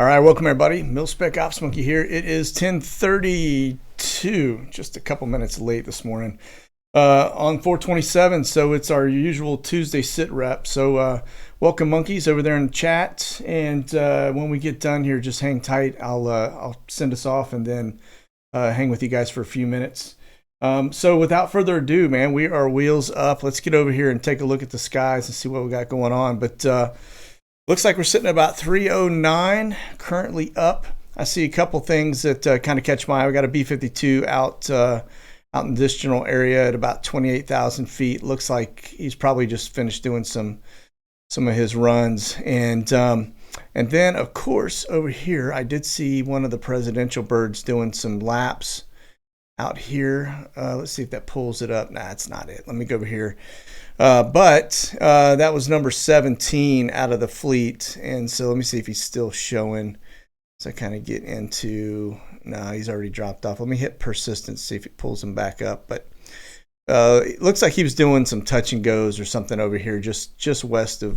right, welcome everybody. Mil-Spec Ops Monkey here. It is 10:32, just a couple minutes late this morning on 4/27. So it's our usual Tuesday sit rep. So welcome monkeys over there in the chat. And when we get done here, just hang tight. I'll send us off and then hang with you guys for a few minutes. So without further ado, man, we are wheels up. Let's get over here and take a look at the skies and see what we got going on. But looks like we're sitting at about 309, currently up. I see a couple things that kind of catch my eye. We got a B-52 out in this general area at about 28,000 feet. Looks like he's probably just finished doing some of his runs. And then, of course, over here, I did see one of the presidential birds doing some laps out here. Let's see if that pulls it up. Nah, that's not it. Let me go over here. But that was number 17 out of the fleet. And so let me see if he's still showing. So I kind of get into, no, he's already dropped off. Let me hit persistence, see if it pulls him back up. But it looks like he was doing some touch and goes or something over here, just west of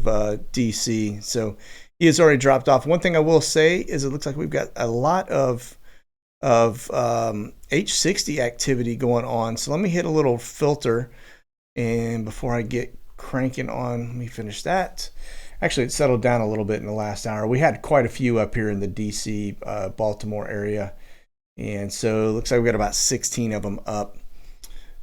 DC. So he has already dropped off. One thing I will say is it looks like we've got a lot of H60 activity going on. So let me hit a little filter. And before I get cranking on, let me finish that. Actually, it settled down a little bit in the last hour. We had quite a few up here in the DC, Baltimore area. And so it looks like we got about 16 of them up.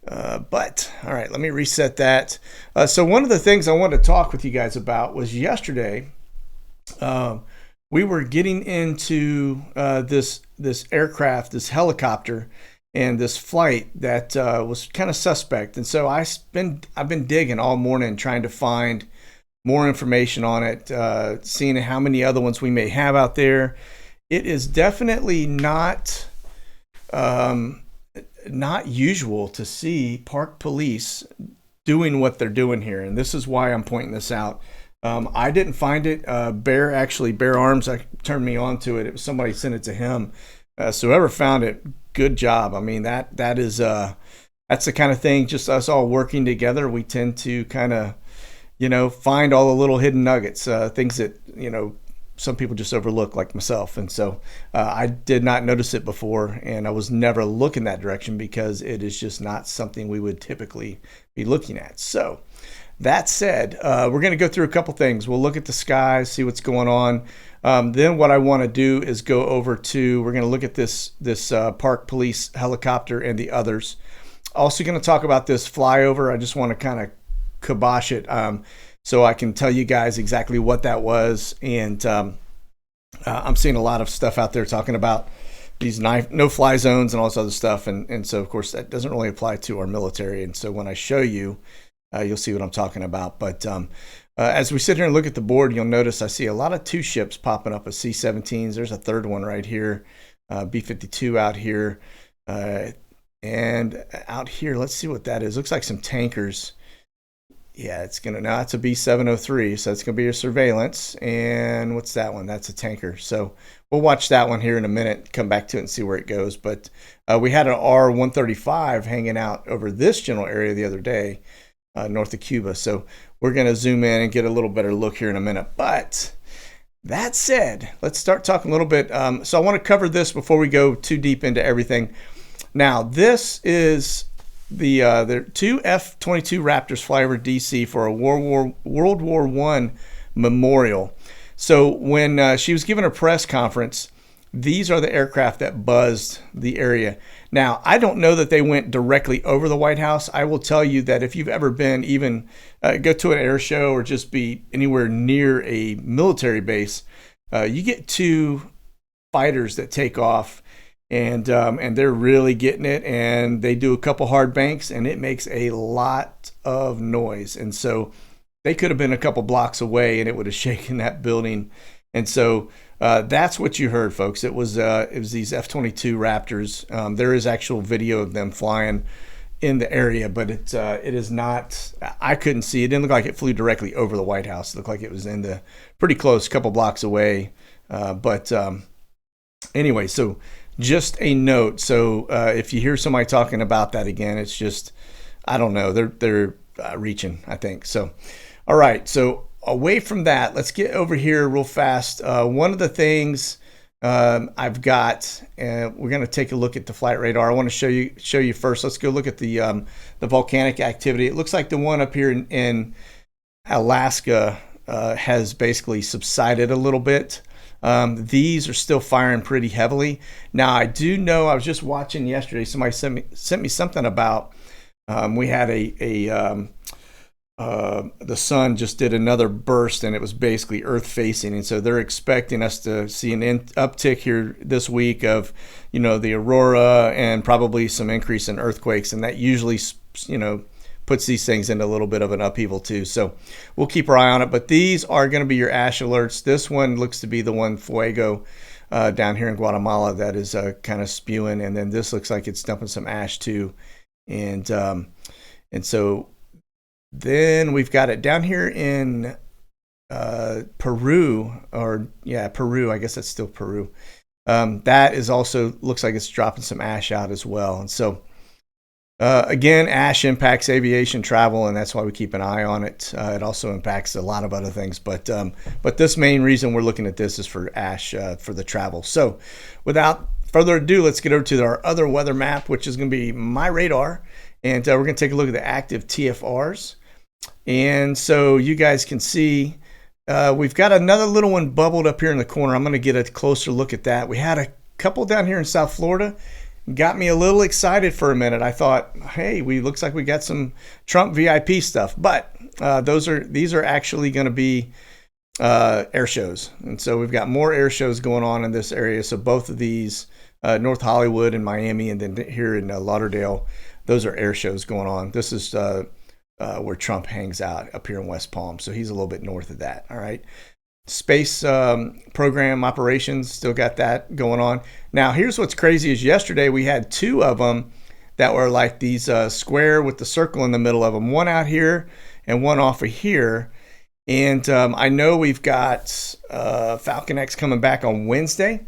But, all right, let me reset that. So one of the things I wanted to talk with you guys about was yesterday, we were getting into this aircraft, this helicopter, and this flight that was kind of suspect. And so I've been digging all morning trying to find more information on it, seeing how many other ones we may have out there. It is definitely not usual to see park police doing what they're doing here. And this is why I'm pointing this out. I didn't find it. Bear Arms turned me on to it. It was somebody sent it to him. So whoever found it, good job. I mean, that is that's the kind of thing, just us all working together, we tend to kind of, find all the little hidden nuggets, things that, some people just overlook, like myself. And so I did not notice it before, and I was never looking that direction because it is just not something we would typically be looking at. So that said, we're going to go through a couple things. We'll look at the skies, see what's going on. Then what I want to do is go over to, we're going to look at this park police helicopter and the others. Also going to talk about this flyover. I just want to kind of kibosh it so I can tell you guys exactly what that was. And I'm seeing a lot of stuff out there talking about these no-fly zones and all this other stuff. And so, of course, that doesn't really apply to our military. And so when I show you, you'll see what I'm talking about. But as we sit here and look at the board, you'll notice I see a lot of two ships popping up as C-17s. There's a third one right here, B-52 out here. And out here, let's see what that is. Looks like some tankers. Yeah, it's a B-703, so it's going to be your surveillance. And what's that one? That's a tanker. So we'll watch that one here in a minute, come back to it and see where it goes. But we had an R-135 hanging out over this general area the other day, north of Cuba. So we're going to zoom in and get a little better look here in a minute. But that said, let's start talking a little bit. So I want to cover this before we go too deep into everything. Now, this is the two F-22 Raptors fly over DC for a World War I memorial. So when she was given a press conference, these are the aircraft that buzzed the area. Now, I don't know that they went directly over the White House. I will tell you that if you've ever been even go to an air show or just be anywhere near a military base, you get two fighters that take off, and they're really getting it, and they do a couple hard banks, and it makes a lot of noise. And so they could have been a couple blocks away, and it would have shaken that building. And so that's what you heard, folks. It was these F-22 Raptors. There is actual video of them flying in the area, but it is not. I couldn't see. It didn't look like it flew directly over the White House. It looked like it was in the pretty close, couple blocks away. But anyway, so just a note. So if you hear somebody talking about that again, it's just, I don't know. They're reaching, I think. So, all right. So away from that, let's get over here real fast. One of the things I've got. We're going to take a look at the flight radar. I want to show you first. Let's go look at the volcanic activity. It looks like the one up here in Alaska has basically subsided a little bit. These are still firing pretty heavily. Now, I do know, I was just watching yesterday, somebody sent me something about we had the sun just did another burst, and it was basically Earth facing, and so they're expecting us to see an uptick here this week of, the aurora and probably some increase in earthquakes, and that usually, puts these things into a little bit of an upheaval too. So we'll keep our eye on it. But these are going to be your ash alerts. This one looks to be the one Fuego down here in Guatemala that is kind of spewing, and then this looks like it's dumping some ash too, and so. Then we've got it down here in Peru, Peru. I guess that's still Peru. That is also looks like it's dropping some ash out as well. And so, again, ash impacts aviation travel, and that's why we keep an eye on it. It also impacts a lot of other things, but this main reason we're looking at this is for ash for the travel. So, without further ado, let's get over to our other weather map, which is going to be my radar. And we're going to take a look at the active TFRs. And so you guys can see we've got another little one bubbled up here in the corner. I'm going to get a closer look at that. We had a couple down here in South Florida. Got me a little excited for a minute. I thought, hey, looks like we got some Trump VIP stuff. But these are actually going to be air shows. And so we've got more air shows going on in this area. So both of these, North Hollywood and Miami, and then here in Lauderdale, those are air shows going on. This is where Trump hangs out up here in West Palm. So he's a little bit north of that. All right. Space program operations, still got that going on. Now, here's what's crazy is yesterday we had two of them that were like these square with the circle in the middle of them. One out here and one off of here. And I know we've got Falcon X coming back on Wednesday.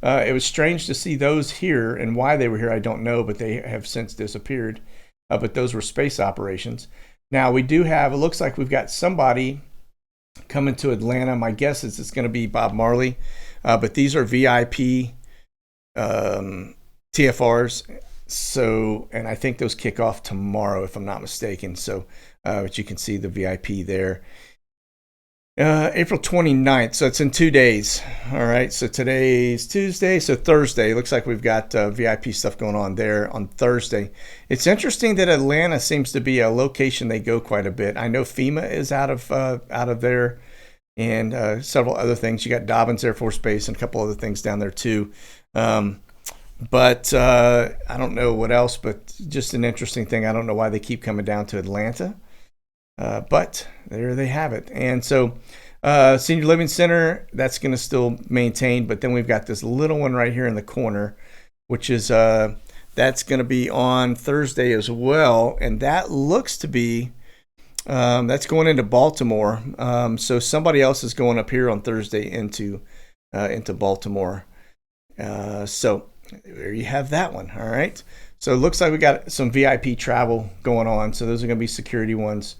It was strange to see those here, and why they were here I don't know, but they have since disappeared. But those were space operations. Now we do have, it looks like we've got somebody coming to Atlanta. My guess is it's going to be Bob Marley. But these are VIP TFRs. So, and I think those kick off tomorrow, if I'm not mistaken. So, but you can see the VIP there. April 29th, so it's in 2 days. All right, so today's Tuesday, so Thursday. Looks like we've got VIP stuff going on there on Thursday. It's interesting that Atlanta seems to be a location they go quite a bit. I know FEMA is out of there, and several other things. You got Dobbins Air Force Base and a couple other things down there too. But I don't know what else, but just an interesting thing. I don't know why they keep coming down to Atlanta. But there they have it. And so Senior Living Center, that's going to still maintain. But then we've got this little one right here in the corner, which is that's going to be on Thursday as well. And that looks to be that's going into Baltimore. So somebody else is going up here on Thursday into Baltimore. So there you have that one. All right. So it looks like we got some VIP travel going on. So those are going to be security ones.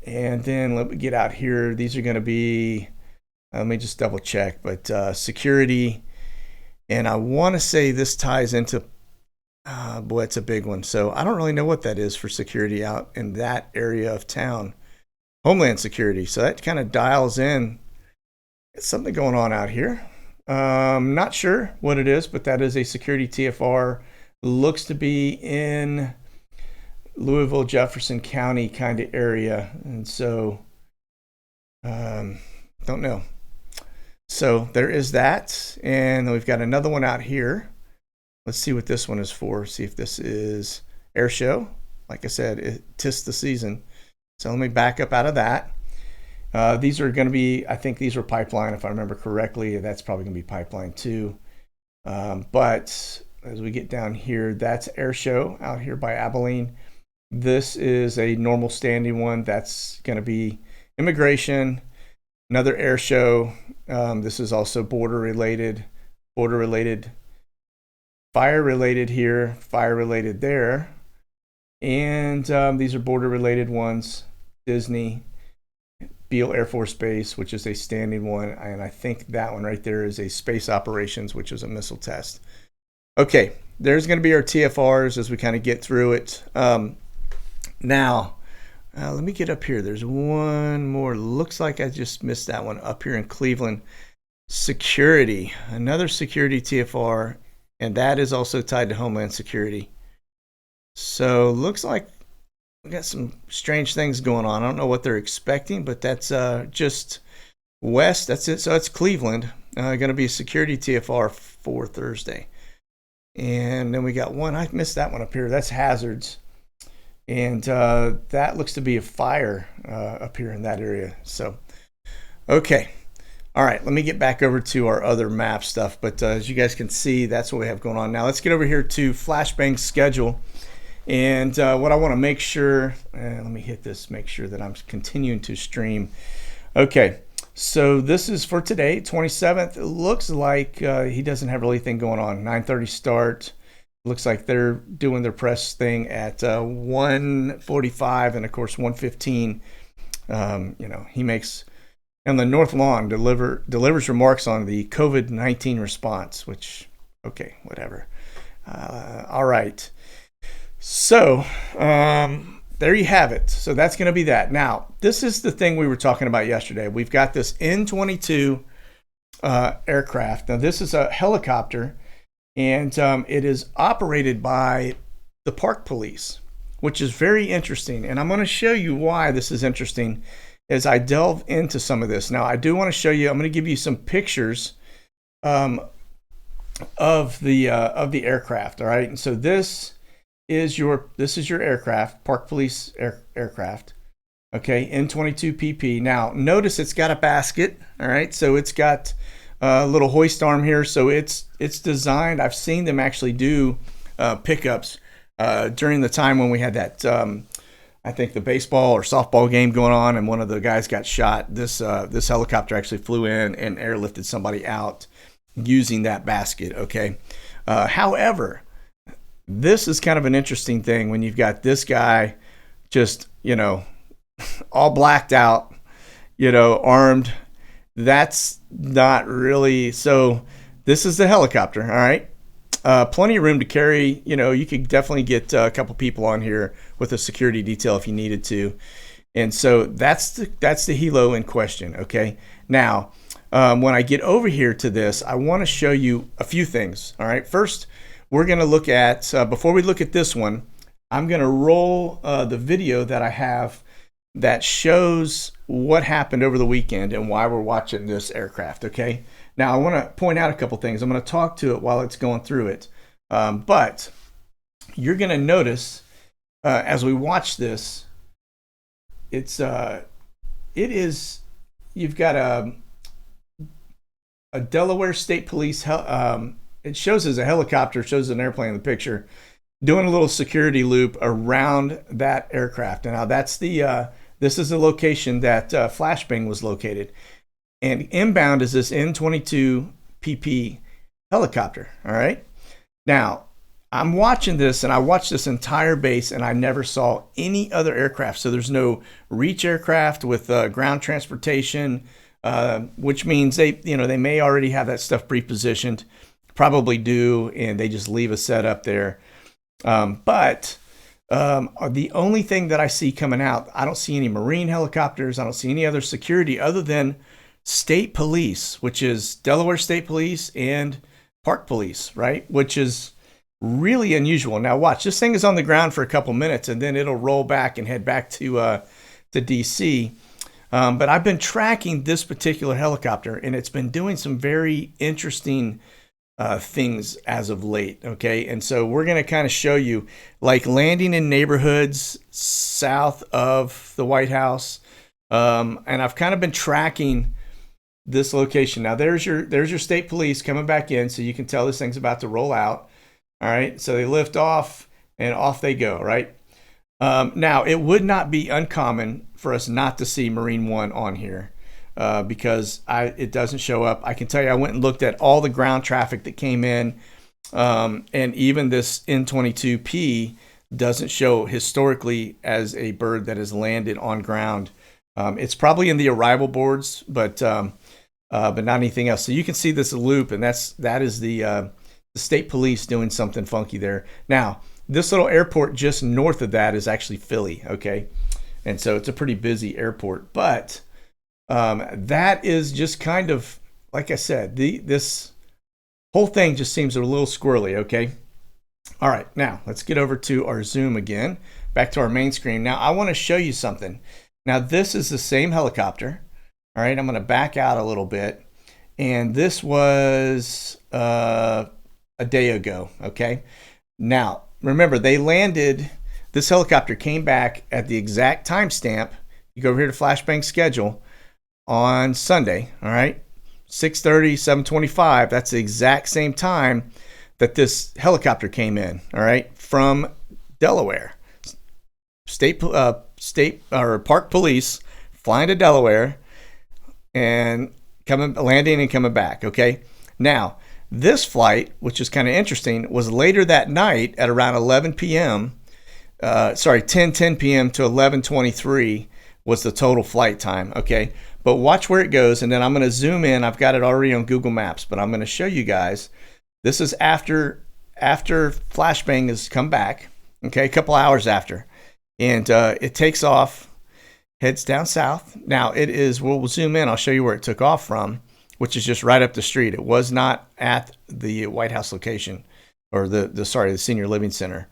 And then let me get out here. These are going to be, let me just double check, but security. And I want to say this ties into, boy, it's a big one. So I don't really know what that is for security out in that area of town. Homeland Security. So that kind of dials in. It's something going on out here. Not sure what it is, but that is a security TFR. Looks to be in Louisville, Jefferson County kind of area. And so, don't know. So there is that. And then we've got another one out here. Let's see what this one is for. See if this is air show. Like I said, 'tis the season. So let me back up out of that. These are going to be, I think these were pipeline, if I remember correctly. That's probably going to be pipeline too. But as we get down here, that's air show out here by Abilene. This is a normal standing one. That's going to be immigration, another air show. This is also border related, fire related here, fire related there. And these are border related ones. Disney, Beale Air Force Base, which is a standing one, and I think that one right there is a space operations, which is a missile test. Okay, there's going to be our TFRs as we kind of get through it. Now, let me get up here. There's one more. Looks like I just missed that one up here in Cleveland. Security, another security TFR, and that is also tied to Homeland Security. So looks like we got some strange things going on. I don't know what they're expecting, but that's just west. That's it. So it's Cleveland. Going to be a security TFR for Thursday. And then we got one. I missed that one up here. That's hazards. And that looks to be a fire up here in that area. So, okay. All right, let me get back over to our other map stuff. But as you guys can see, that's what we have going on. Now, let's get over here to Flashbang Schedule. And what I want to make sure, let me hit this, make sure that I'm continuing to stream. Okay, so this is for today, 27th. It looks like he doesn't have really anything going on. 9:30 start. Looks like they're doing their press thing at 1:45 and of course 1:15. He makes on the North Lawn delivers remarks on the COVID-19 response. Which, okay, whatever. All right. So there you have it. So that's going to be that. Now this is the thing we were talking about yesterday. We've got this N-22 aircraft. Now this is a helicopter. And it is operated by the Park Police, which is very interesting. And I'm going to show you why this is interesting as I delve into some of this. Now, I do want to show you, I'm going to give you some pictures of the aircraft. All right. And so this is your aircraft, Park Police aircraft. Okay. N-22 PP. Now, notice it's got a basket. All right. So it's got a little hoist arm here, so it's designed. I've seen them actually do pickups during the time when we had that. I think the baseball or softball game going on, and one of the guys got shot. This helicopter actually flew in and airlifted somebody out using that basket. Okay, however, this is kind of an interesting thing when you've got this guy just all blacked out, armed. That's not really, so this is the helicopter. All right, plenty of room to carry. You could definitely get a couple people on here with a security detail if you needed to. And so that's the helo in question. Okay, now when I get over here to this, I want to show you a few things. All right, first we're going to look at before we look at this one, I'm going to roll the video that I have that shows what happened over the weekend and why we're watching this aircraft. Okay, now I want to point out a couple things. I'm going to talk to it while it's going through it, but you're going to notice as we watch this, you've got a Delaware State Police. It shows as a helicopter, shows an airplane in the picture, doing a little security loop around that aircraft. And now that's this is the location that Flashbang was located. And inbound is this N-22 PP helicopter. All right. Now, I'm watching this, and I watched this entire base, and I never saw any other aircraft. So there's no reach aircraft with ground transportation, which means they may already have that stuff pre-positioned, probably do, and they just leave a setup there. But the only thing that I see coming out, I don't see any Marine helicopters. I don't see any other security other than State Police, which is Delaware State Police and Park Police, right? Which is really unusual. Now watch, this thing is on the ground for a couple minutes, and then it'll roll back and head back to DC. But I've been tracking this particular helicopter, and it's been doing some very interesting things as of late. Okay, and so we're going to kind of show you, like, landing in neighborhoods south of the White House, and I've kind of been tracking this location. Now there's your State Police coming back in, so you can tell this thing's about to roll out. All right, so they lift off and off they go. Right now, it would not be uncommon for us not to see Marine One on here. Because it doesn't show up. I can tell you, I went and looked at all the ground traffic that came in, and even this N-22P doesn't show historically as a bird that has landed on ground It's probably in the arrival boards, but not anything else. So you can see this loop, and that is the state police doing something funky there. Now, this little airport just north of that is actually Philly, okay? And so it's a pretty busy airport, but that is just kind of, like I said, this whole thing just seems a little squirrely, okay? All right, now let's get over to our Zoom again, back to our main screen. Now I want to show you something. Now this is the same helicopter. All right, I'm going to back out a little bit. And this was a day ago, okay? Now, remember, they landed, this helicopter came back at the exact timestamp. You go over here to Flashbang Schedule on Sunday, all right? 6:30, 7:25, that's the exact same time that this helicopter came in, all right, from Delaware. State or Park Police flying to Delaware and landing and coming back, okay? Now, this flight, which is kind of interesting, was later that night at around 11 p.m. 10 p.m. to 11:23 was the total flight time, okay? But watch where it goes, and then I'm going to zoom in. I've got it already on Google Maps, but I'm going to show you guys. This is after Flashbang has come back, okay, a couple hours after. And it takes off, heads down south. Now, it is, we'll zoom in. I'll show you where it took off from, which is just right up the street. It was not at the White House location, or the Senior Living Center.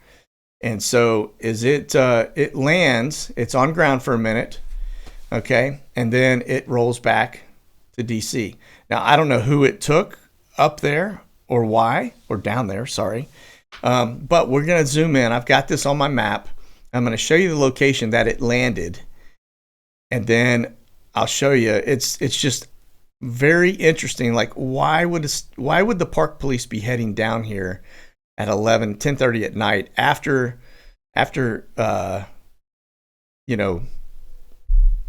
And so it lands, it's on ground for a minute, okay, and then it rolls back to DC. Now, I don't know who it took up there or why, or down there, sorry. But we're going to zoom in. I've got this on my map. I'm going to show you the location that it landed, and then I'll show you. It's just very interesting. Like, why would the Park Police be heading down here at 10:30 at night after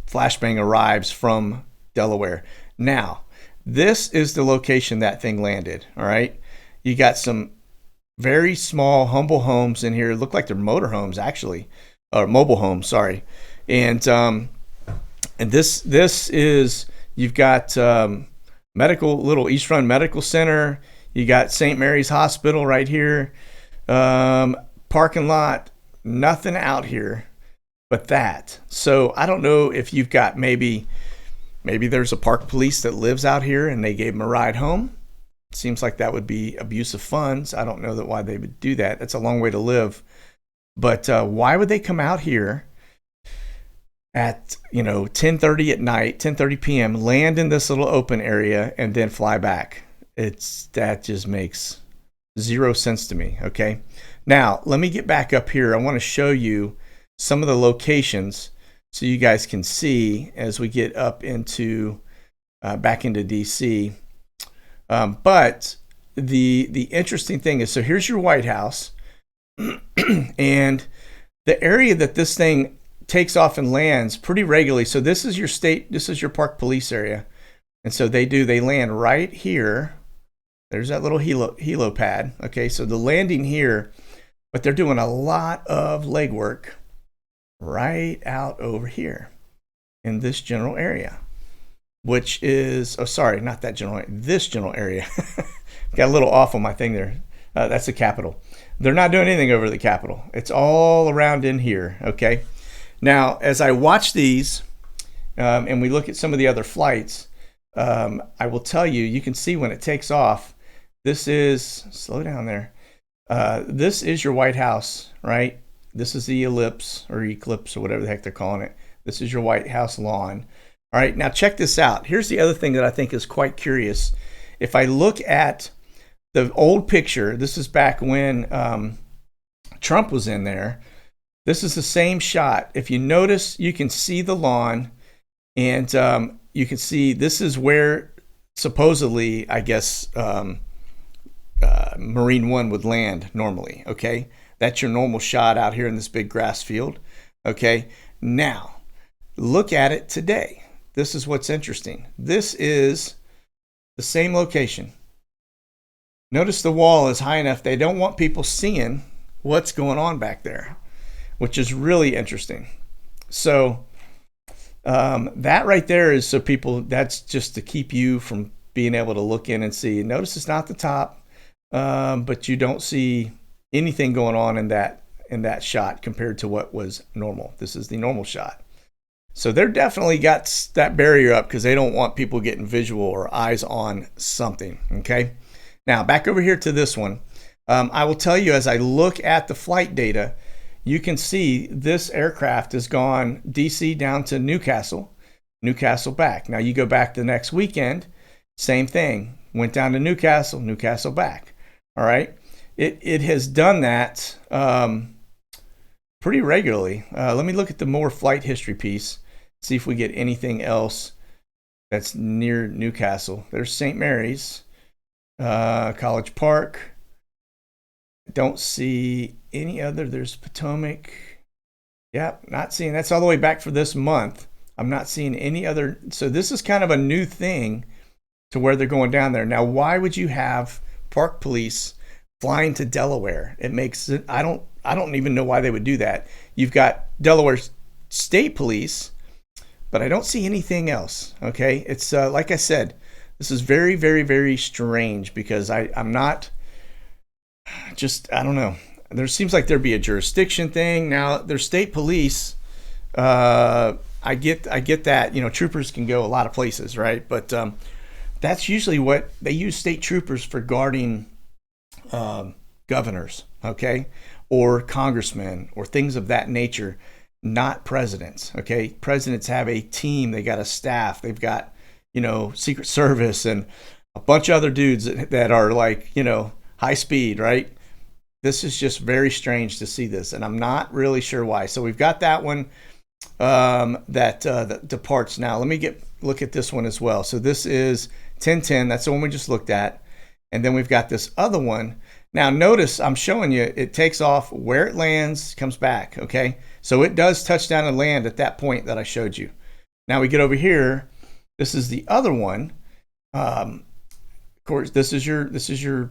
Flashbang arrives from Delaware? Now, this is the location that thing landed. All right, you got some very small, humble homes in here. Look like they're motor homes, actually, or mobile homes. Sorry, and this is, you've got little East Run Medical Center. You got St. Mary's Hospital right here. Parking lot, nothing out here but that. So I don't know if you've got maybe there's a Park Police that lives out here and they gave him a ride home. Seems like that would be abuse of funds. I don't know why they would do that. That's a long way to live. But why would they come out here at 10:30 at night, 10:30 p.m., land in this little open area, and then fly back? That just makes zero sense to me. Okay, now let me get back up here. I want to show you some of the locations so you guys can see as we get up into back into DC. But the interesting thing is, so here's your White House, and the area that this thing takes off and lands pretty regularly. So this is your Park Police area, and so they land right here. There's that little helo pad. Okay, so the landing here, but they're doing a lot of legwork right out over here in this general area, which is, not that general, this general area. Got a little off on my thing there. That's the Capitol. They're not doing anything over the Capitol. It's all around in here, okay? Now, as I watch these, and we look at some of the other flights, I will tell you, you can see when it takes off, this is, slow down there, this is your White House, right? This is the ellipse or eclipse or whatever the heck they're calling it. This is your White House lawn. All right, now check this out. Here's the other thing that I think is quite curious. If I look at the old picture, this is back when Trump was in there. This is the same shot. If you notice, you can see the lawn, and you can see this is where supposedly, I guess, Marine One would land normally, okay? That's your normal shot out here in this big grass field, okay? Now, look at it today. This is what's interesting. This is the same location. Notice the wall is high enough. They don't want people seeing what's going on back there, which is really interesting. So That right there is so people, that's just to keep you from being able to look in and see. Notice it's not the top, but you don't see anything going on in that shot compared to what was normal. This is the normal shot. So they're definitely got that barrier up because they don't want people getting visual or eyes on something. Okay. Now back over here to this one. I will tell you, as I look at the flight data, you can see this aircraft has gone DC down to Newcastle, Newcastle back. Now you go back the next weekend, same thing. Went down to Newcastle, Newcastle back. All right. It has done that pretty regularly. Let me look at the more flight history piece, see if we get anything else that's near Newcastle. There's St. Mary's, College Park. Don't see any other. There's Potomac. Yep, not seeing. That's all the way back for this month. I'm not seeing any other. So this is kind of a new thing to where they're going down there. Now, why would you have park police flying to Delaware? It makes it. I don't even know why they would do that. You've got Delaware State Police, but I don't see anything else. Okay, it's like I said, this is very, very, very strange because I'm not. I don't know. There seems like there'd be a jurisdiction thing. Now there's state police. I get that. You know, troopers can go a lot of places, right? But that's usually what they use, state troopers for guarding governors, okay, or congressmen or things of that nature, not presidents. Okay, presidents have a team. They got a staff. They've got, you know, Secret Service and a bunch of other dudes that are like, you know, high speed, right? This is just very strange to see this, and I'm not really sure why. So we've got that one that departs now. Let me look at this one as well. So this is 1010. That's the one we just looked at, and then we've got this other one. Now notice I'm showing you it takes off where it lands, comes back. Okay, so it does touch down and land at that point that I showed you. Now we get over here. This is the other one. Of course, this is your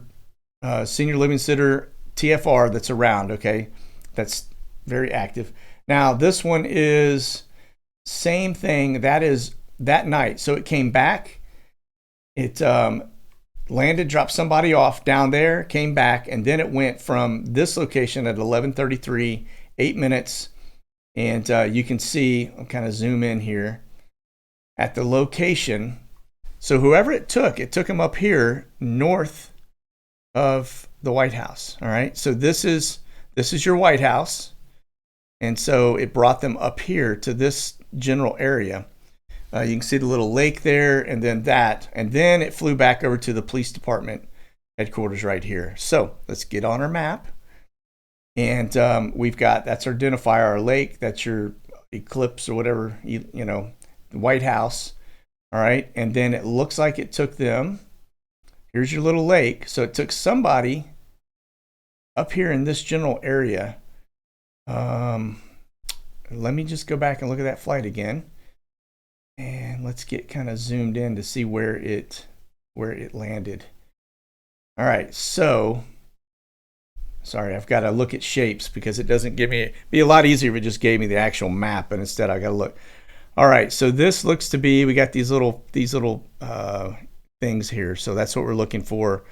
senior living center TFR that's around, okay? That's very active. Now, this one is same thing. That is that night. So it came back. It landed, dropped somebody off down there, came back, and then it went from this location at 11:33, 8 minutes. And you can see, I'll kind of zoom in here at the location. So whoever it took them up here north of the White House. All right. So this is your White House. And so it brought them up here to this general area. You can see the little lake there and then that. And then it flew back over to the police department headquarters right here. So let's get on our map. And we've got, that's our identifier, our lake. That's your eclipse or whatever, you know, the White House. All right. And then it looks like it took them. Here's your little lake. So it took somebody up here in this general area. Let me just go back and look at that flight again. And let's get kind of zoomed in to see where it landed. All right. So, sorry, I've got to look at shapes because it doesn't give me, it'd be a lot easier if it just gave me the actual map, and instead I got to look. All right. So this looks to be, we got these little things here. So that's what we're looking for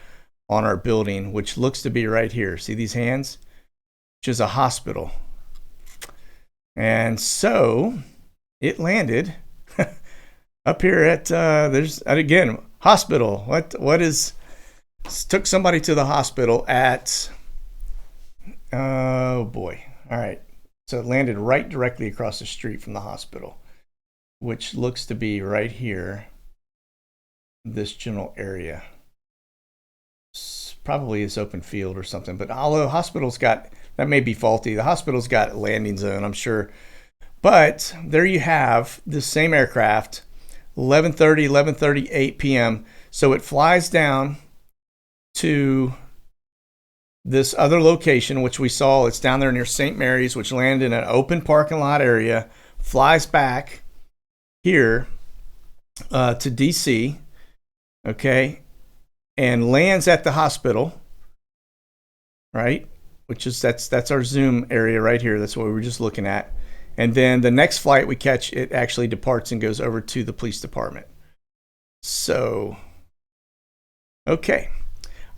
on our building, which looks to be right here. See these hands? Which is a hospital. And so it landed up here at there's again hospital. What is took somebody to the hospital at oh boy. All right. So it landed right directly across the street from the hospital, which looks to be right here. This general area probably is open field or something, but although hospital's got, that may be faulty, the hospital's got a landing zone, I'm sure. But there you have this same aircraft, 11:30, 8 p.m. So it flies down to this other location, which we saw, it's down there near St. Mary's, which landed in an open parking lot area, flies back here to DC. Okay, and lands at the hospital, right? Which is that's our zoom area right here. That's what we were just looking at. And then the next flight we catch, it actually departs and goes over to the police department. So, okay.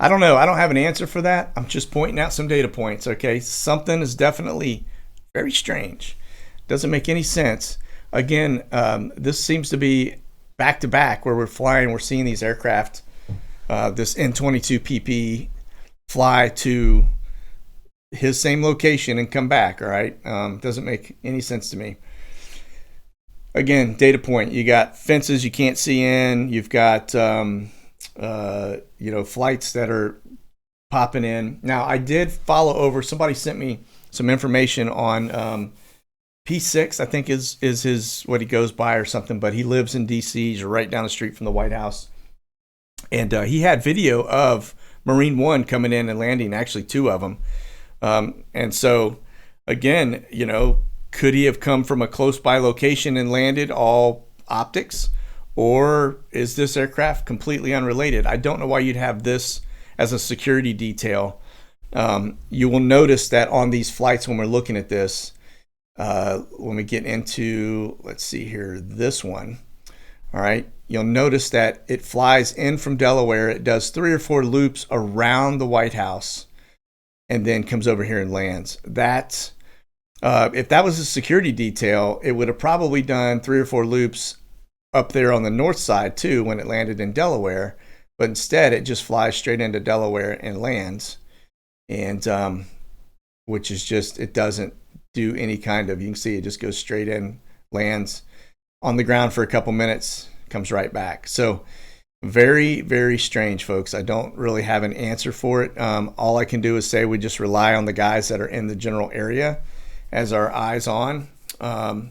I don't know. I don't have an answer for that. I'm just pointing out some data points, okay? Something is definitely very strange. Doesn't make any sense. Again, this seems to be back to back where we're flying. We're seeing these aircraft, this N-22 PP fly to his same location and come back, all right? Doesn't make any sense to me. Again, data point. You got fences you can't see in. You've got... flights that are popping in. Now, I did follow over. Somebody sent me some information on P6, I think is his what he goes by or something, but he lives in DC. He's right down the street from the White House. And he had video of Marine One coming in and landing, actually 2 of them. And so, again, could he have come from a close by location and landed all optics? Or is this aircraft completely unrelated? I don't know why you'd have this as a security detail. You will notice that on these flights when we're looking at this, when we get into, let's see here, this one, all right, you'll notice that it flies in from Delaware. It does 3 or 4 loops around the White House and then comes over here and lands. That, if that was a security detail, it would have probably done 3 or 4 loops up there on the north side too when it landed in Delaware, but instead it just flies straight into Delaware and lands, and which is just, it doesn't do any kind of, you can see it just goes straight in, lands on the ground for a couple minutes, comes right back. So very, very strange, folks. I don't really have an answer for it. All I can do is say we just rely on the guys that are in the general area as our eyes on. I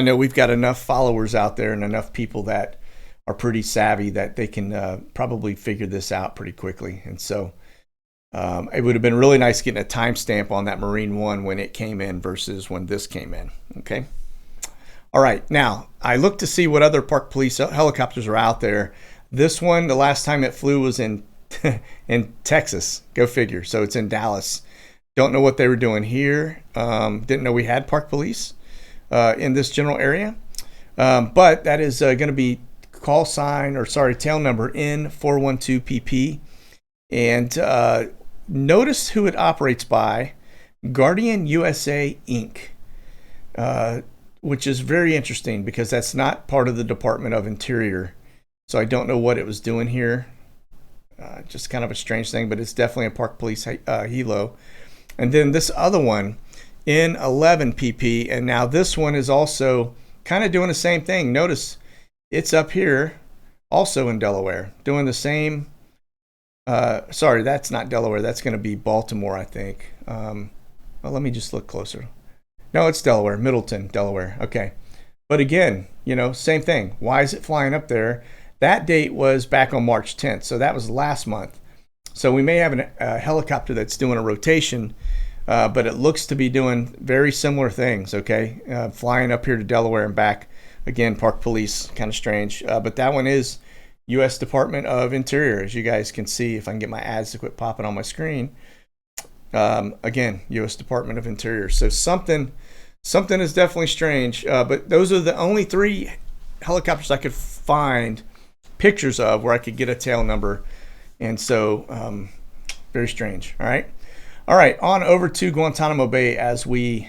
know we've got enough followers out there and enough people that are pretty savvy that they can probably figure this out pretty quickly. And so it would have been really nice getting a timestamp on that Marine One when it came in versus when this came in. Okay. All right. Now, I looked to see what other Park Police helicopters are out there. This one, the last time it flew was in Texas. Go figure. So it's in Dallas. Don't know what they were doing here. Didn't know we had Park Police in this general area, but that is going to be tail number N412PP, and notice who it operates by, Guardian USA Inc., which is very interesting because that's not part of the Department of Interior, so I don't know what it was doing here. Just kind of a strange thing, but it's definitely a Park Police helo. And then this other one, N11 PP, and now this one is also kind of doing the same thing. Notice it's up here also in Delaware doing the same. Sorry, that's not Delaware, that's going to be Baltimore, I think. Well, let me just look closer. No, it's Delaware, Middleton, Delaware. Okay, but again, same thing. Why is it flying up there? That date was back on March 10th, so that was last month. So we may have a helicopter that's doing a rotation, but it looks to be doing very similar things, okay? Flying up here to Delaware and back. Again, Park Police, kind of strange. But that one is U.S. Department of Interior, as you guys can see, if I can get my ads to quit popping on my screen. Again, U.S. Department of Interior. So something is definitely strange. But those are the only 3 helicopters I could find pictures of where I could get a tail number. And so, very strange. All right, on over to Guantanamo Bay as we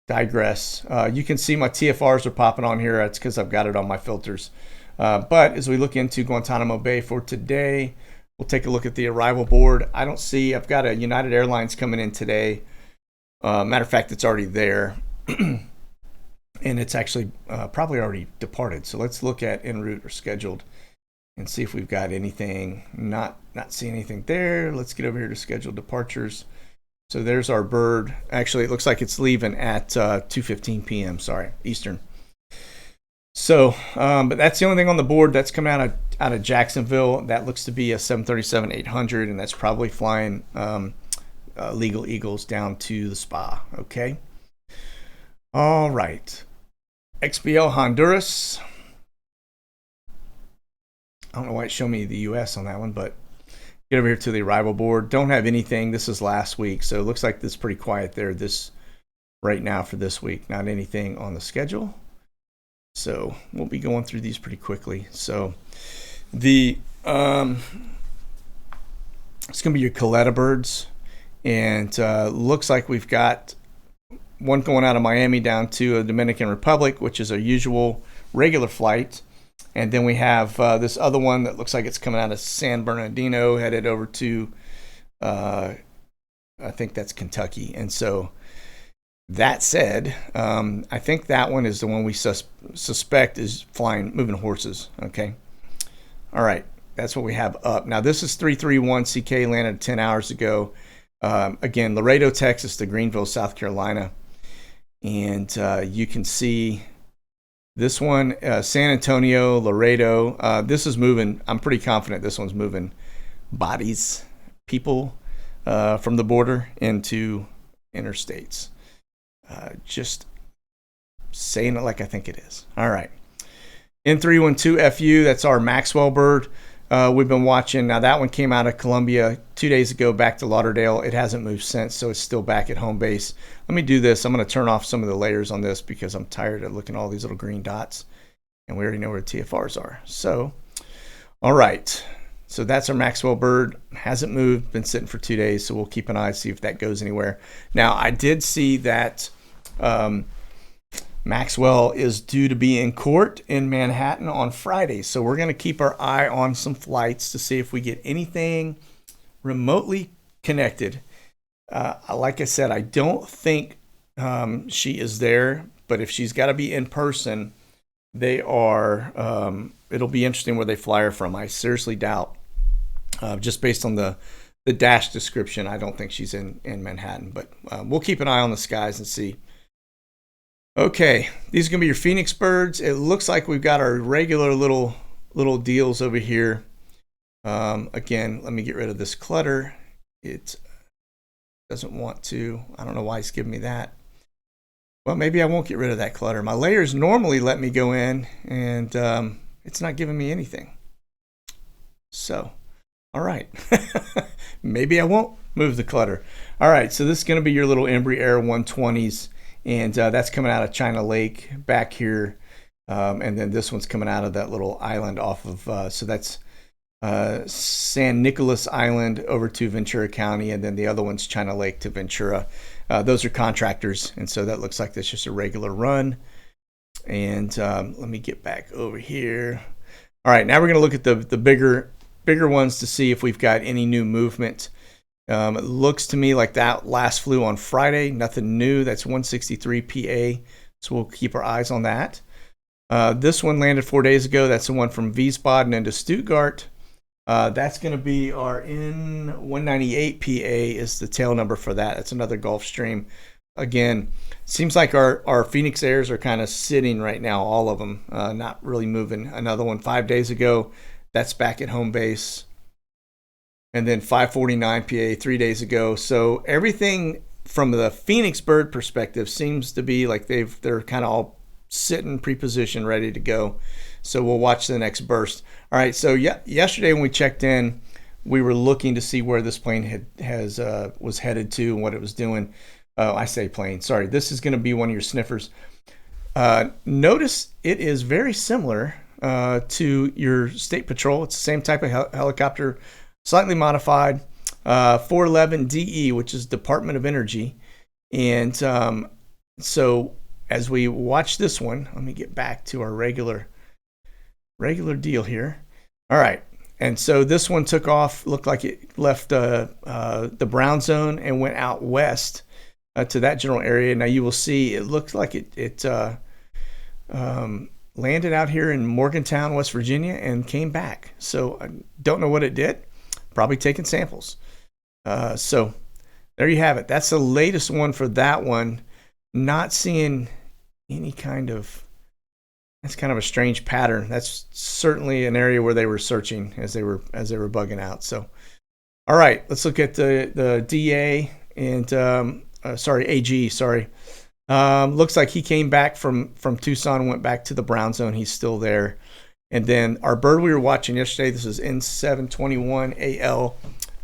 digress. You can see my TFRs are popping on here. That's because I've got it on my filters. But as we look into Guantanamo Bay for today, we'll take a look at the arrival board. I've got a United Airlines coming in today. Matter of fact, it's already there. And it's actually probably already departed. So let's look at en route or scheduled and see if we've got anything. Not seeing anything there. Let's get over here to scheduled departures. So there's our bird. Actually, it looks like it's leaving at 2:15 p.m. Sorry, Eastern. So, but that's the only thing on the board that's coming out of Jacksonville. That looks to be a 737-800, and that's probably flying Legal Eagles down to the spa. Okay. All right. XBL Honduras. I don't know why it showed me the U.S. on that one, but get over here to the arrival board. Don't have anything. This is last week, so it looks like this is pretty quiet there this right now for this week. Not anything on the schedule. So we'll be going through these pretty quickly. So the it's going to be your Coletta birds, and looks like we've got one going out of Miami down to the Dominican Republic, which is a usual regular flight. And then we have this other one that looks like it's coming out of San Bernardino, headed over to, I think that's Kentucky. And so that said, I think that one is the one we suspect is moving horses. Okay. All right. That's what we have up. Now, this is 331 CK, landed 10 hours ago. Again, Laredo, Texas to Greenville, South Carolina. And you can see this one, San Antonio, Laredo. This is moving. I'm pretty confident this one's moving bodies, people from the border into interstates. Just saying it like I think it is. All right. N312FU, that's our Maxwell bird. We've been watching. Now, that one came out of Columbia 2 days ago back to Lauderdale. It hasn't moved since, so it's still back at home base. Let me do this. I'm going to turn off some of the layers on this because I'm tired of looking at all these little green dots, and we already know where the TFRs are. So, all right. So that's our Maxwell bird. Hasn't moved, been sitting for 2 days, so we'll keep an eye, see if that goes anywhere. Now, I did see that Maxwell is due to be in court in Manhattan on Friday. So we're going to keep our eye on some flights to see if we get anything remotely connected. Like I said, I don't think she is there, but if she's got to be in person, they are, it'll be interesting where they fly her from. I seriously doubt, just based on the dash description, I don't think she's in Manhattan, but we'll keep an eye on the skies and see. Okay, these are going to be your Phoenix birds. It looks like we've got our regular little deals over here. Again, let me get rid of this clutter. It doesn't want to. I don't know why it's giving me that. Well, maybe I won't get rid of that clutter. My layers normally let me go in, and it's not giving me anything. So, all right. Maybe I won't move the clutter. All right, so this is going to be your little Embry Air 120s. And that's coming out of China Lake back here. And then this one's coming out of that little island off of, so that's San Nicolas Island over to Ventura County. And then the other one's China Lake to Ventura. Those are contractors. And so that looks like that's just a regular run. And let me get back over here. All right, now we're going to look at the bigger ones to see if we've got any new movement. It looks to me like that last flew on Friday. Nothing new. That's 163 PA. So we'll keep our eyes on that. This one landed 4 days ago. That's the one from Wiesbaden into Stuttgart. That's going to be our N198 PA is the tail number for that. That's another Gulfstream. Again, seems like our Phoenix Airs are kind of sitting right now, all of them, not really moving. Another one 5 days ago. That's back at home base. And then 549 PA 3 days ago. So everything from the Phoenix bird perspective seems to be like they're kind of all sitting pre-positioned, ready to go. So we'll watch the next burst. All right. So yesterday when we checked in, we were looking to see where this plane was headed to and what it was doing. I say plane. Sorry. This is going to be one of your sniffers. Notice it is very similar to your State Patrol. It's the same type of helicopter. Slightly modified, 411 DE, which is Department of Energy. And so as we watch this one, let me get back to our regular deal here. All right. And so this one took off, looked like it left the brown zone and went out west to that general area. Now you will see it looks like it landed out here in Morgantown, West Virginia, and came back. So I don't know what it did. Probably taking samples. So there you have it. That's the latest one for that one. Not seeing any kind of, that's kind of a strange pattern. That's certainly an area where they were searching as they were bugging out. So, all right, let's look at the DA and AG. Sorry. Looks like he came back from Tucson, went back to the brown zone. He's still there. And then our bird we were watching yesterday, this is N721AL.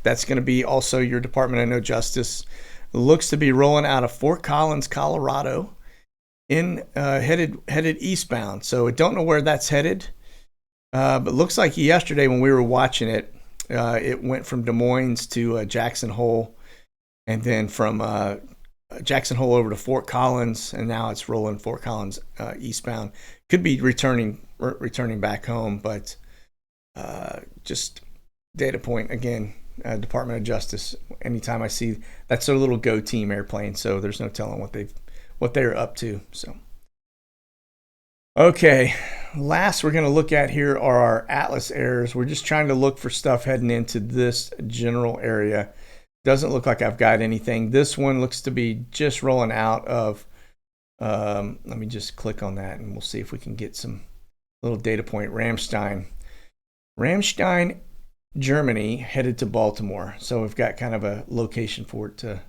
That's going to be also your Department of No Justice. looks to be rolling out of Fort Collins, Colorado, headed eastbound. So I don't know where that's headed, but looks like yesterday when we were watching it, it went from Des Moines to Jackson Hole, and then from Jackson Hole over to Fort Collins, and now it's rolling Fort Collins eastbound. Could be returning back home, but just data point again. Department of Justice. Anytime I see that's their little Go Team airplane, so there's no telling what they're up to. So, okay, last we're going to look at here are our Atlas errors. We're just trying to look for stuff heading into this general area. Doesn't look like I've got anything. This one looks to be just rolling out of. Let me just click on that, and we'll see if we can get some little data point. Ramstein, Germany, headed to Baltimore. So we've got kind of a location for it to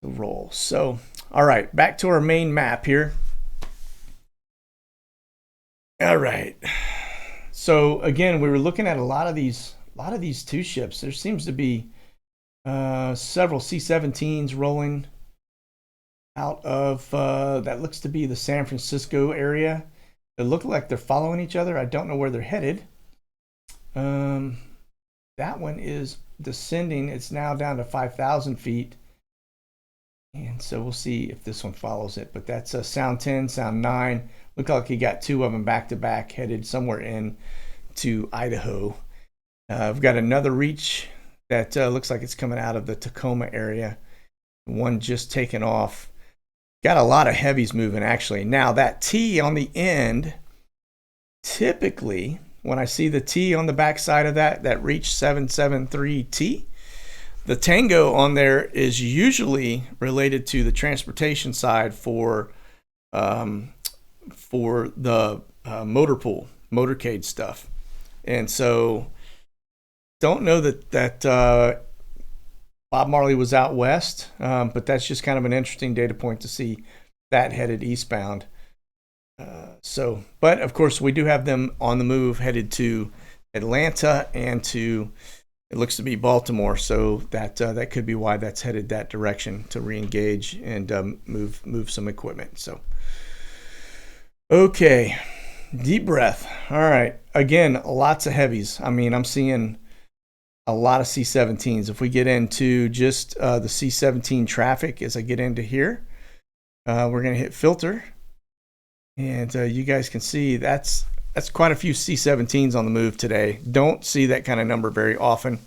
roll. So, all right, back to our main map here. All right. So again, we were looking at a lot of these two ships. There seems to be several C-17s rolling out of that looks to be the San Francisco area. They look like they're following each other. I don't know where they're headed. That one is descending. It's now down to 5,000 feet. And so we'll see if this one follows it. But that's Sound 10, Sound 9. Look like you got two of them back to back headed somewhere in to Idaho. We've got another reach that looks like it's coming out of the Tacoma area. One just taken off. Got a lot of heavies moving actually. Now that T on the end, typically when I see the T on the back side of that reach 773T, the Tango on there is usually related to the transportation side for the motor pool, motorcade stuff. And so don't know that Bob Marley was out west, but that's just kind of an interesting data point to see that headed eastbound. But of course we do have them on the move headed to Atlanta and to, it looks to be Baltimore. So that could be why that's headed that direction to re-engage and move some equipment. So, okay, deep breath. All right. Again, lots of heavies. I mean, I'm seeing a lot of C-17s. If we get into just the C-17 traffic as I get into here, we're going to hit filter. And you guys can see that's quite a few C-17s on the move today. Don't see that kind of number very often.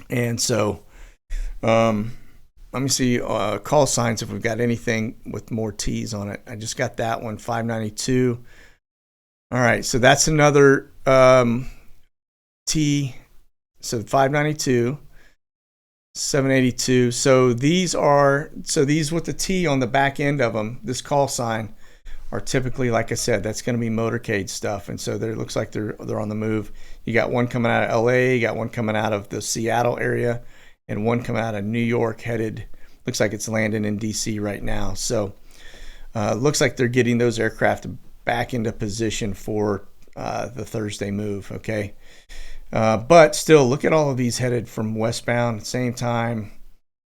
And so let me see call signs if we've got anything with more T's on it. I just got that one, 592. All right, so that's another T. So 592, 782. So these with the T on the back end of them, this call sign, are typically, like I said, that's going to be motorcade stuff. And so there looks like they're on the move. You got one coming out of LA, you got one coming out of the Seattle area, and one coming out of New York headed. Looks like it's landing in DC right now. So looks like they're getting those aircraft back into position for the Thursday move. Okay. But still, look at all of these headed from westbound, same time.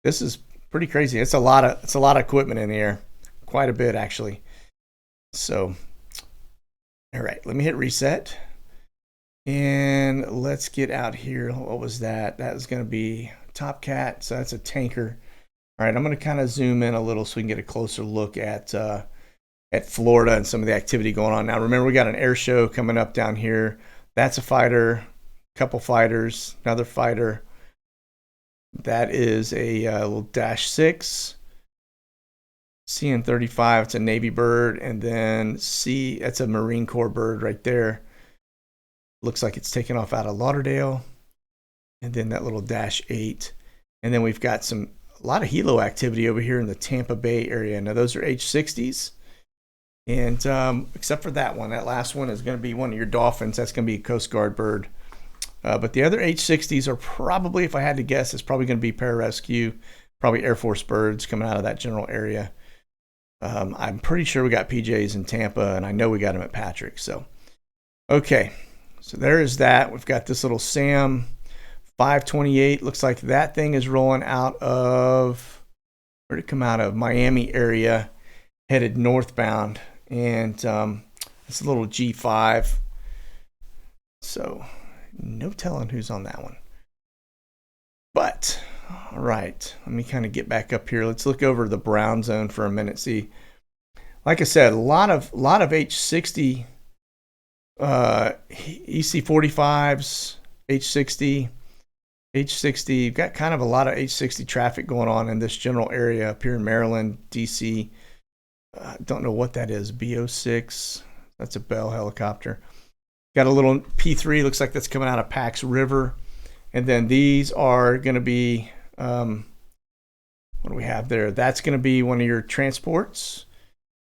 This is pretty crazy. It's a lot of equipment in the air, quite a bit actually. So, all right, let me hit reset, and let's get out here. What was that? That was going to be Top Cat. So that's a tanker. All right, I'm going to kind of zoom in a little so we can get a closer look at Florida and some of the activity going on. Now, remember, we got an air show coming up down here. That's a fighter. Couple fighters, another fighter. That is a little Dash 6 CN-35. It's a Navy bird, and then that's a Marine Corps bird right there. Looks like it's taken off out of Lauderdale, and then that little Dash 8, and then we've got a lot of helo activity over here in the Tampa Bay area. Now those are H-60s, and except for that one, that last one is going to be one of your Dolphins. That's going to be a Coast Guard bird. But the other H-60s are probably, if I had to guess, it's probably going to be pararescue, probably Air Force birds coming out of that general area. I'm pretty sure we got PJs in Tampa, and I know we got them at Patrick. So, okay, so there is that. We've got this little SAM 528, looks like that thing is rolling out of, where'd it come out of? Miami area, headed northbound. And it's a little G5. So no telling who's on that one. But, all right, let me kind of get back up here. Let's look over the brown zone for a minute. See, like I said, a lot of H60, EC45s, H60, H60. Got kind of a lot of H60 traffic going on in this general area up here in Maryland, DC. Don't know what that is. B06. That's a Bell helicopter. Got a little P3. Looks like that's coming out of Pax River. And then these are going to be, what do we have there? That's going to be one of your transports.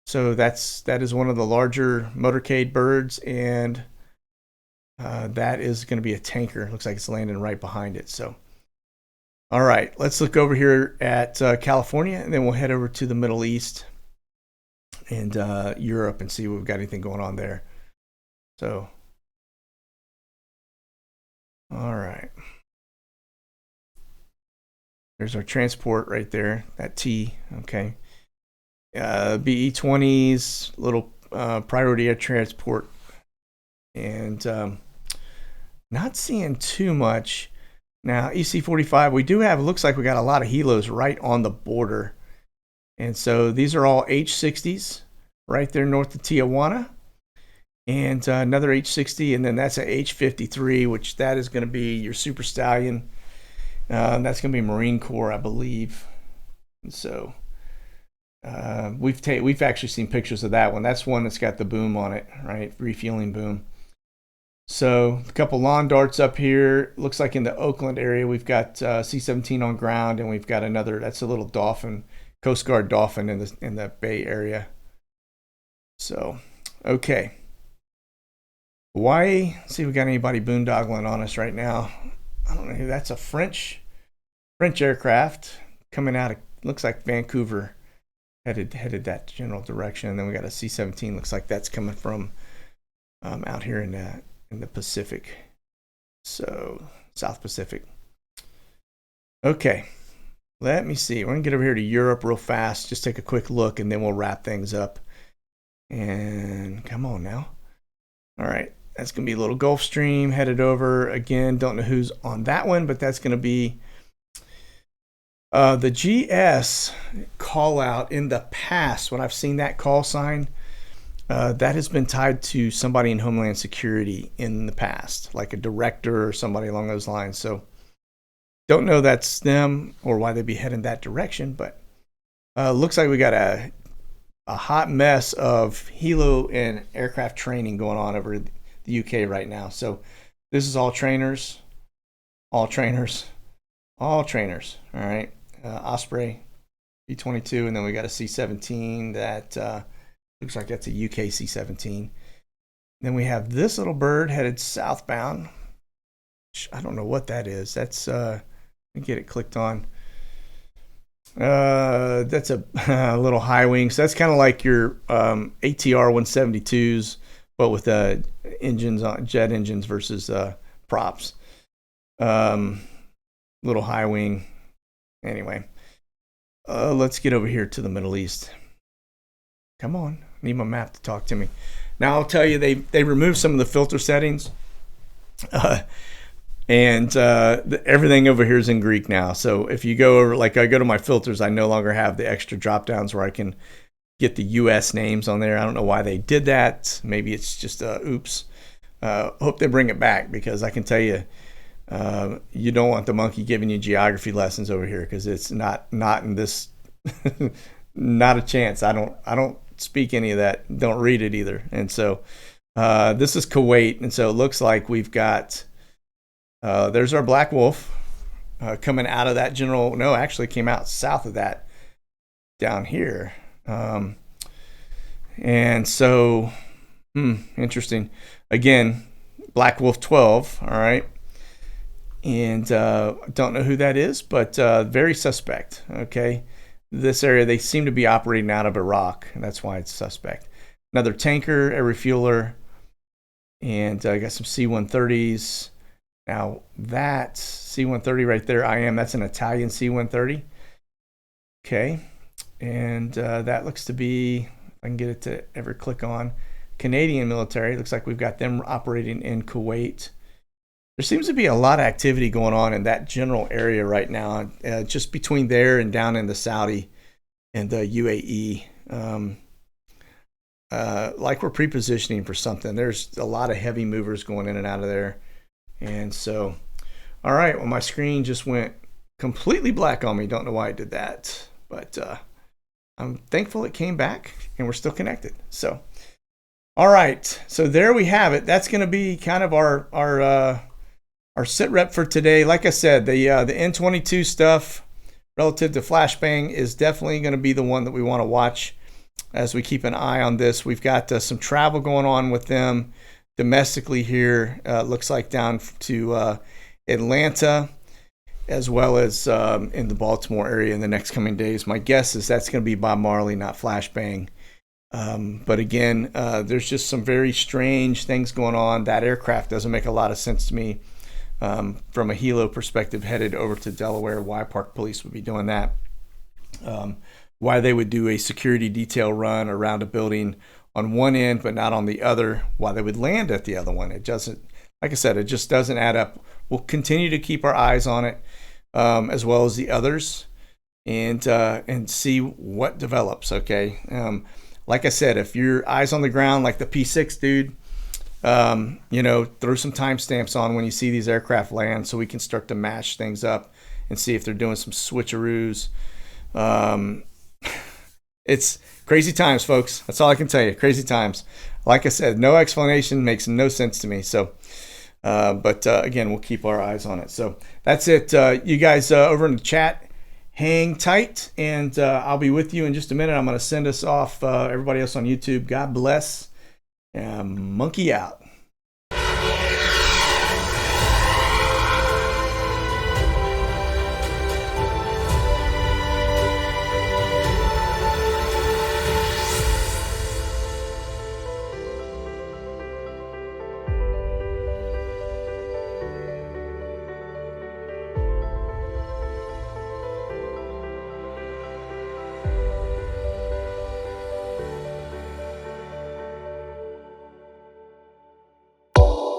So that is one of the larger motorcade birds, and that is going to be a tanker. Looks like it's landing right behind it. So, all right, let's look over here at California, and then we'll head over to the Middle East and Europe and see if we've got anything going on there. So, all right. There's our transport right there, that T, okay. BE-20s, little priority air transport. And not seeing too much. Now, EC-45, we do have, it looks like we got a lot of helos right on the border. And so these are all H-60s right there north of Tijuana. And another H-60, and then that's a H-53, which that is going to be your Super Stallion. That's going to be Marine Corps, I believe. And so we've actually seen pictures of that one. That's one that's got the boom on it, right? Refueling boom. So a couple lawn darts up here. Looks like in the Oakland area, we've got C-17 on ground, and we've got another. That's a little Dolphin, Coast Guard Dolphin in the Bay Area. So, okay. Hawaii. Let's see if we got anybody boondoggling on us right now. I don't know who. That's a French aircraft coming out of, looks like Vancouver, headed that general direction. And then we got a C-17. Looks like that's coming from out here in the Pacific, so South Pacific. Okay, let me see. We're gonna get over here to Europe real fast. Just take a quick look, and then we'll wrap things up. And come on now. All right. That's going to be a little Gulfstream headed over. Again, don't know who's on that one, but that's going to be the GS call out in the past. When I've seen that call sign, that has been tied to somebody in Homeland Security in the past, like a director or somebody along those lines. So don't know that's them or why they'd be heading that direction, but looks like we got a hot mess of helo and aircraft training going on over the UK right now. So this is all trainers. All right. Osprey, B-22, and then we got a C-17 that looks like that's a UK C-17. Then we have this little bird headed southbound. I don't know what that is. That's let me get it clicked on. That's a little high wing. So that's kind of like your ATR 172s, but with engines on jet engines versus props. Little high wing. Anyway, let's get over here to the Middle East. Come on, need my map to talk to me. Now I'll tell you, they removed some of the filter settings, and everything over here is in Greek now. So if you go over, like I go to my filters, I no longer have the extra drop downs where I can get the U.S. names on there. I don't know why they did that. Maybe it's just oops. Hope they bring it back, because I can tell you, you don't want the monkey giving you geography lessons over here, because it's not in this. Not a chance. I don't speak any of that. Don't read it either. And so this is Kuwait, and so it looks like we've got there's our Black Wolf coming out of that general. No, actually came out south of that down here. And so interesting. Again, Black Wolf 12. All right. And don't know who that is, but very suspect. Okay. This area, they seem to be operating out of Iraq, and that's why it's suspect. Another tanker, a refueler, and I got some C-130s. Now that's C-130 right there. That's an Italian C-130. Okay, and that looks to be, if I can get it to ever click on, Canadian military. Looks like we've got them operating in Kuwait. There seems to be a lot of activity going on in that general area right now, just between there and down in the Saudi and the UAE. Like we're pre-positioning for something. There's a lot of heavy movers going in and out of there. And so, all right, well, my screen just went completely black on me. Don't know why I did that, but I'm thankful it came back and we're still connected. So, all right, so there we have it. That's going to be kind of our SITREP for today. Like I said, the N22 stuff relative to Flashbang is definitely going to be the one that we want to watch as we keep an eye on this. We've got some travel going on with them domestically here. Looks like down to Atlanta, as well as in the Baltimore area in the next coming days. My guess is that's going to be Bob Marley, not Flashbang. But again, there's just some very strange things going on. That aircraft doesn't make a lot of sense to me from a helo perspective, headed over to Delaware. Why Park Police would be doing that. Why they would do a security detail run around a building on one end but not on the other, why they would land at the other one. It doesn't, like I said, it just doesn't add up. We'll continue to keep our eyes on it, as well as the others, and see what develops. Okay, like I said, if your eyes on the ground like the P6 dude, throw some timestamps on when you see these aircraft land, so we can start to mash things up and see if they're doing some switcheroos. It's crazy times, folks. That's all I can tell you. Crazy times. Like I said, no explanation makes no sense to me. So, but again, we'll keep our eyes on it. So that's it. You guys over in the chat, hang tight, and I'll be with you in just a minute. I'm going to send us off. Everybody else on YouTube, God bless. Monkey out.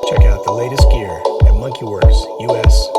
Check out the latest gear at Werx, US.